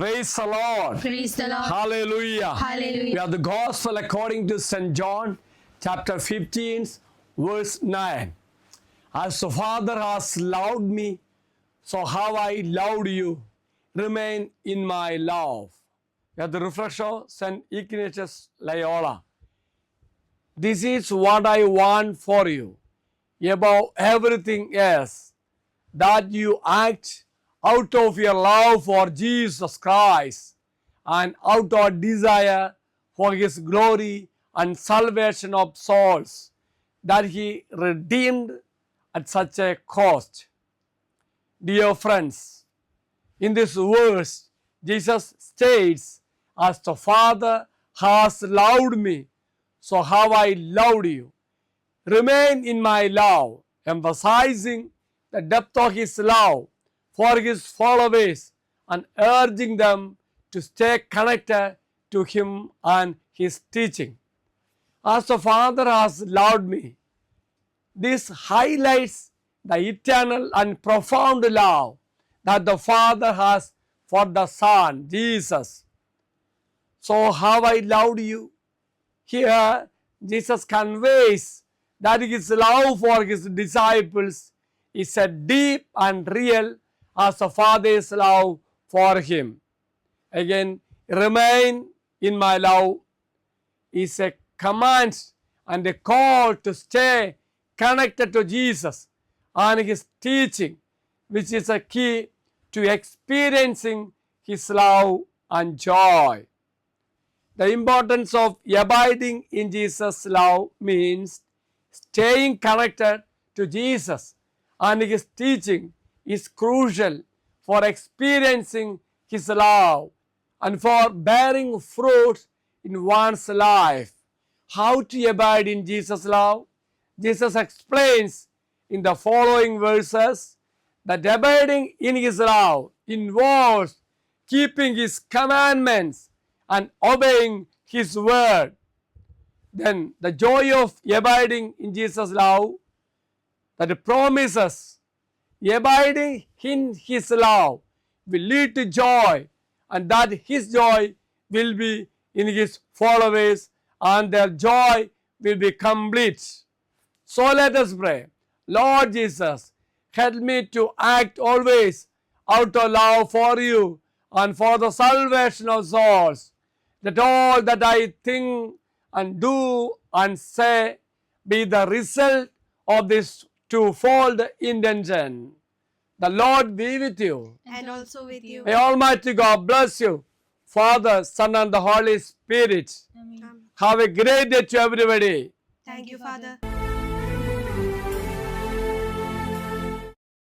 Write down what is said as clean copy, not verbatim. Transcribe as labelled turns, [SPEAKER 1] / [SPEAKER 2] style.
[SPEAKER 1] Praise the Lord.
[SPEAKER 2] Praise the Lord.
[SPEAKER 1] Hallelujah.
[SPEAKER 2] Hallelujah.
[SPEAKER 1] We have the Gospel according to St. John, chapter 15, verse 9. As the Father has loved me, so have I loved you. Remain in my love. We have the reflection, St. Ignatius Loyola. This is what I want for you, above everything else, that you act out of your love for Jesus Christ and out of desire for His glory and salvation of souls that He redeemed at such a cost. Dear friends, in this verse, Jesus states, as the Father has loved me, so have I loved you. Remain in my love, emphasizing the depth of His love for His followers and urging them to stay connected to Him and His teaching. As the Father has loved me, this highlights the eternal and profound love that the Father has for the Son, Jesus. So have I loved you? Here, Jesus conveys that His love for His disciples is as deep and real as the Father's love for Him. Again, remain in my love is a command and a call to stay connected to Jesus and His teaching, which is a key to experiencing His love and joy. The importance of abiding in Jesus' love means staying connected to Jesus and His teaching is crucial for experiencing His love and for bearing fruit in one's life. How to abide in Jesus' love? Jesus explains in the following verses that abiding in His love involves keeping His commandments and obeying His word. Then the joy of abiding in Jesus' love, that promises abiding in His love will lead to joy, and that His joy will be in His followers and their joy will be complete. So let us pray. Lord Jesus, help me to act always out of love for you and for the salvation of souls, that all that I think and do and say be the result of this twofold intention. The Lord be with you.
[SPEAKER 2] And also with you.
[SPEAKER 1] May Almighty God bless you, Father, Son, and the Holy Spirit.
[SPEAKER 2] Amen.
[SPEAKER 1] Have a great day to everybody.
[SPEAKER 2] Thank you, Father.